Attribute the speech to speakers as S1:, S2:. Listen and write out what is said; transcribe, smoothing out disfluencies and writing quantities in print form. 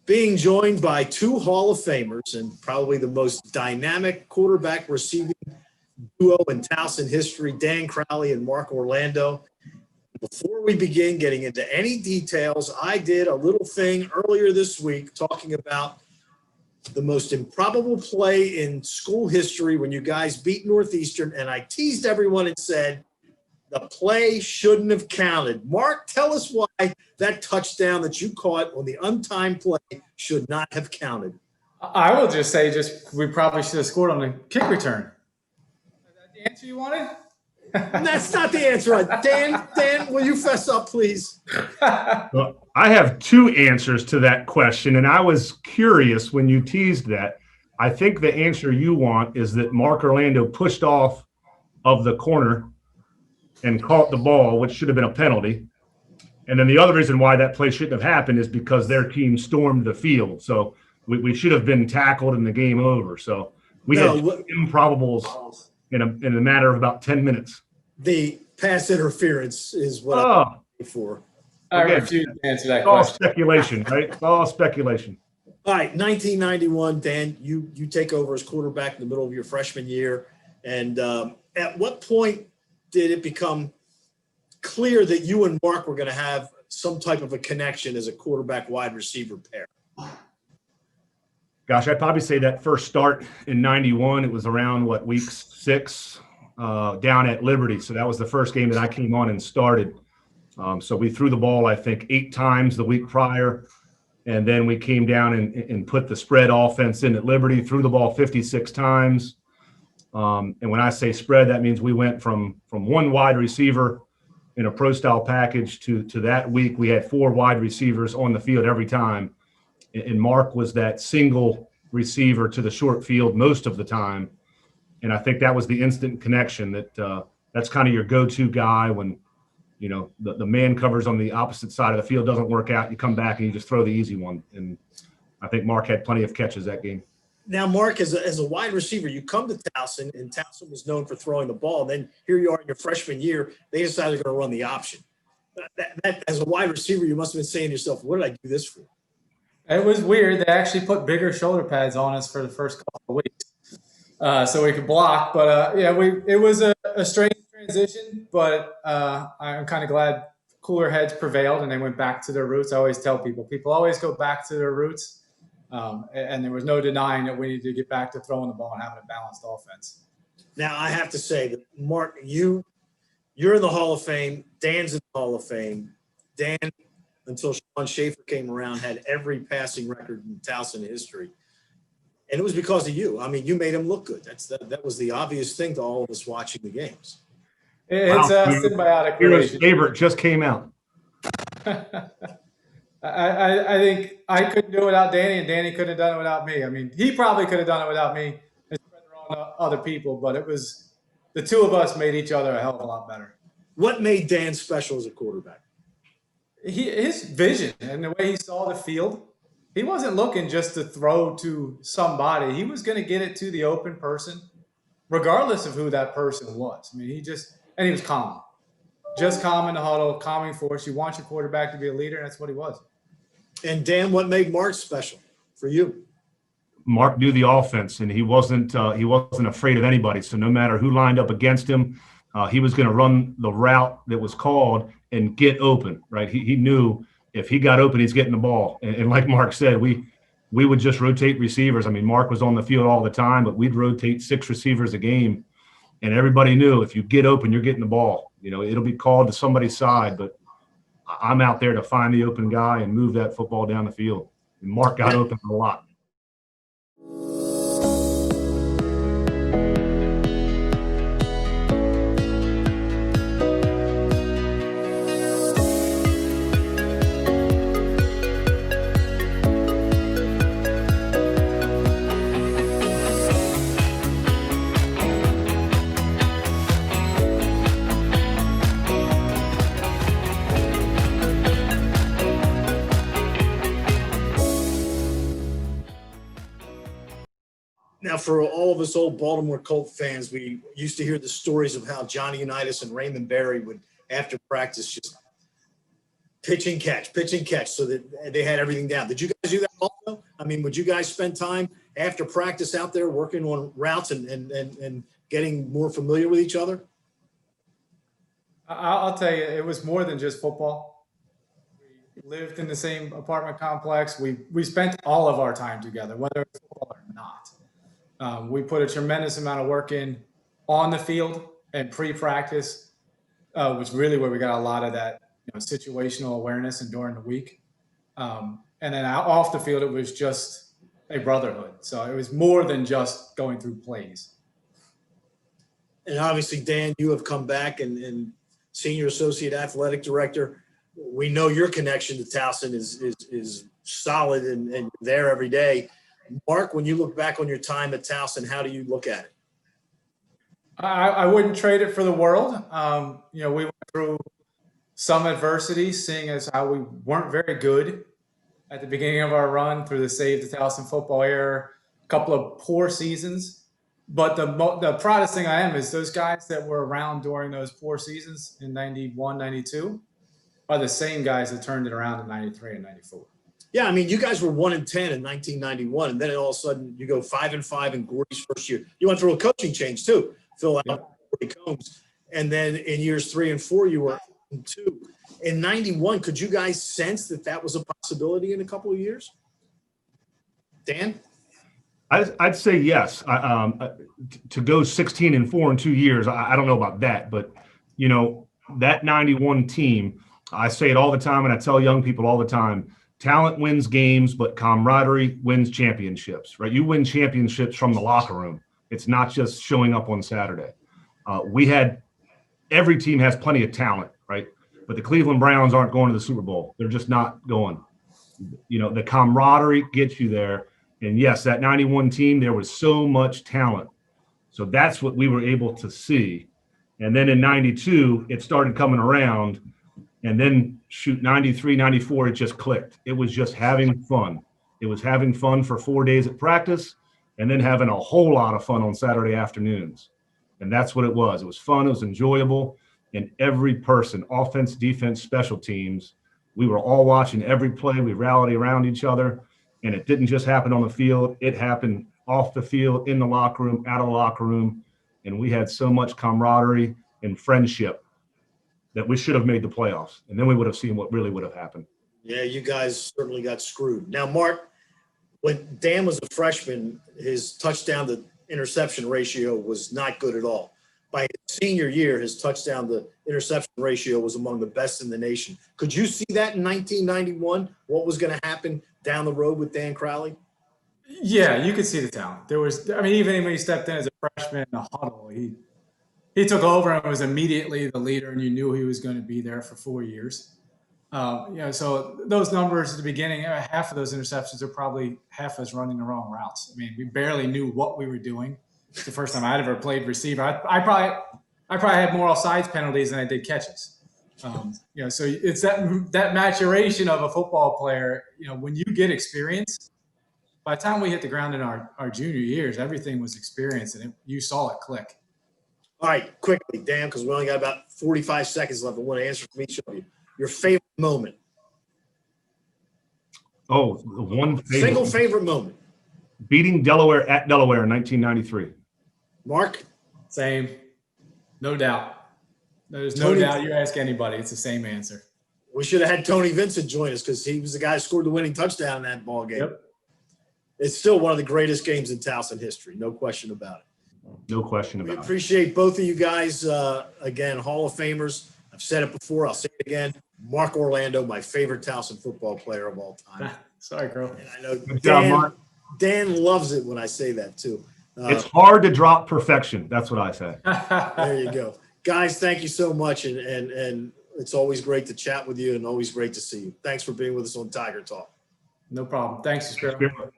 S1: being joined by two Hall of Famers and probably the most dynamic quarterback receiving duo in Towson history, Dan Crowley and Mark Orlando. Before we begin getting into any details, I did a little thing earlier this week talking about the most improbable play in school history when you guys beat Northeastern, and I teased everyone and said the play shouldn't have counted. Mark, tell us why that touchdown that you caught on the untimed play should not have counted.
S2: I will just say we probably should have scored on the kick return. Is that the answer you wanted?
S1: That's not the answer. Dan, will you fess up, please?
S3: Well, I have two answers to that question, and I was curious when you teased that. I think the answer you want is that Mark Orlando pushed off of the corner and caught the ball, which should have been a penalty. And then the other reason why that play shouldn't have happened is because their team stormed the field. So we should have been tackled and the game over. So we had improbables in a matter of about 10 minutes.
S1: The pass interference is what I'm looking for.
S2: I refuse to answer that question.
S3: All speculation, right? It's all speculation.
S1: All right, 1991, Dan, you take over as quarterback in the middle of your freshman year. And at what point did it become clear that you and Mark were going to have some type of a connection as a quarterback wide receiver pair?
S3: Gosh, I'd probably say that first start in 91, it was around, week 6 down at Liberty. So that was the first game that I came on and started. So we threw the ball, I think, 8 times the week prior. And then we came down and put the spread offense in at Liberty, threw the ball 56 times. And when I say spread, that means we went from one wide receiver in a pro-style package to that week we had 4 wide receivers on the field every time. And Mark was that single receiver to the short field most of the time. And I think that was the instant connection that's kind of your go-to guy when, the man covers on the opposite side of the field doesn't work out. You come back and you just throw the easy one. And I think Mark had plenty of catches that game.
S1: Now, Mark, as a wide receiver, you come to Towson, and Towson was known for throwing the ball. Then here you are in your freshman year. They decided they're going to run the option. That, as a wide receiver, you must have been saying to yourself, what did I do this for?
S2: It was weird. They actually put bigger shoulder pads on us for the first couple of weeks so we could block. But, it was a strange transition, but I'm kind of glad cooler heads prevailed and they went back to their roots. I always tell people always go back to their roots. And there was no denying that we needed to get back to throwing the ball and having a balanced offense.
S1: Now, I have to say that, Mark, you're in the Hall of Fame. Dan's in the Hall of Fame. Dan, until Sean Schaefer came around, had every passing record in Towson history. And it was because of you. I mean, you made him look good. That was the obvious thing to all of us watching the games.
S2: It's a symbiotic relationship.
S3: Favorite just came out.
S2: I think I couldn't do it without Danny, and Danny couldn't have done it without me. I mean, he probably could have done it without me and spread it on other people, but it was the two of us made each other a hell of a lot better.
S1: What made Dan special as a quarterback?
S2: His vision and the way he saw the field. He wasn't looking just to throw to somebody. He was going to get it to the open person, regardless of who that person was. I mean, he was calm. Just calm in the huddle, calming force. You want your quarterback to be a leader, and that's what he was. And
S1: Dan, what made Mark special for you?
S3: Mark knew the offense, and he wasn't afraid of anybody. So no matter who lined up against him, he was going to run the route that was called and get open. Right? He knew if he got open, he's getting the ball. And like Mark said, we would just rotate receivers. I mean, Mark was on the field all the time, but we'd rotate 6 receivers a game, and everybody knew if you get open, you're getting the ball. It'll be called to somebody's side, but I'm out there to find the open guy and move that football down the field. And Mark got open a lot.
S1: Now, for all of us old Baltimore Colt fans, we used to hear the stories of how Johnny Unitas and Raymond Berry would, after practice, just pitch and catch, so that they had everything down. Did you guys do that also? I mean, would you guys spend time after practice out there working on routes and getting more familiar with each other?
S2: I'll tell you, it was more than just football. We lived in the same apartment complex. We spent all of our time together, whether it's football or not. We put a tremendous amount of work in on the field and pre-practice, was really where we got a lot of that situational awareness and during the week. And then off the field, it was just a brotherhood. So it was more than just going through plays.
S1: And obviously, Dan, you have come back and senior associate athletic director. We know your connection to Towson is solid and there every day. Mark, when you look back on your time at Towson, how do you look at it?
S2: I wouldn't trade it for the world. We went through some adversity, seeing as how we weren't very good at the beginning of our run through the Save the Towson football era, a couple of poor seasons. But the proudest thing I am is those guys that were around during those poor seasons in 91, 92 are the same guys that turned it around in 93 and 94.
S1: Yeah, I mean, you guys were 1-10 in 1991, and then all of a sudden you go 5-5 in Gordy's first year. You went through a coaching change too, Phil out, Gordy Combs, and then in years 3 and 4 you were 2. In 91, could you guys sense that was a possibility in a couple of years? Dan?
S3: I'd say yes. To go 16-4 in 2 years, I don't know about that, but that 91 team, I say it all the time, and I tell young people all the time, talent wins games, but camaraderie wins championships, right? You win championships from the locker room. It's not just showing up on Saturday. Every team has plenty of talent, right? But the Cleveland Browns aren't going to the Super Bowl. They're just not going. The camaraderie gets you there. And yes, that 91 team, there was so much talent. So that's what we were able to see. And then in 92, it started coming around. And then 93, 94, it just clicked. It was just having fun. It was having fun for 4 days at practice and then having a whole lot of fun on Saturday afternoons. And that's what it was. It was fun. It was enjoyable. And every person, offense, defense, special teams, we were all watching every play. We rallied around each other. And it didn't just happen on the field. It happened off the field, in the locker room, out of the locker room. And we had so much camaraderie and friendship that we should have made the playoffs. And then we would have seen what really would have happened. Yeah,
S1: you guys certainly got screwed. Now, Mark, when Dan was a freshman, his touchdown to interception ratio was not good at all. By his senior year, his touchdown to interception ratio was among the best in the nation. Could you see that in 1991, what was going to happen down the road with Dan Crowley?
S2: Yeah, you could see the talent. Even when he stepped in as a freshman in the huddle, he took over and was immediately the leader, and you knew he was going to be there for 4 years. So those numbers at the beginning, half of those interceptions are probably half us running the wrong routes. I mean, we barely knew what we were doing. It's the first time I'd ever played receiver. I probably had more offsides penalties than I did catches. So it's that maturation of a football player. When you get experience, by the time we hit the ground in our junior years, everything was experience, and you saw it click.
S1: All right, quickly, Dan, because we only got about 45 seconds left. I want to answer from each of you. Your favorite moment?
S3: Oh, the one
S1: single favorite moment.
S3: Beating Delaware at Delaware in 1993.
S1: Mark?
S2: Same. No doubt. There's no doubt. You ask anybody, it's the same answer.
S1: We should have had Tony Vincent join us because he was the guy who scored the winning touchdown in that ball game. Yep. It's still one of the greatest games in Towson history. No question about it.
S3: No question about it.
S1: We appreciate both of you guys. Again, Hall of Famers. I've said it before. I'll say it again. Mark Orlando, my favorite Towson football player of all time.
S2: Sorry, girl.
S1: And I know Dan loves it when I say that too.
S3: It's hard to drop perfection. That's what I say.
S1: There you go. Guys, thank you so much. And it's always great to chat with you and always great to see you. Thanks for being with us on Tiger Talk.
S2: No problem. Thanks, Spiro.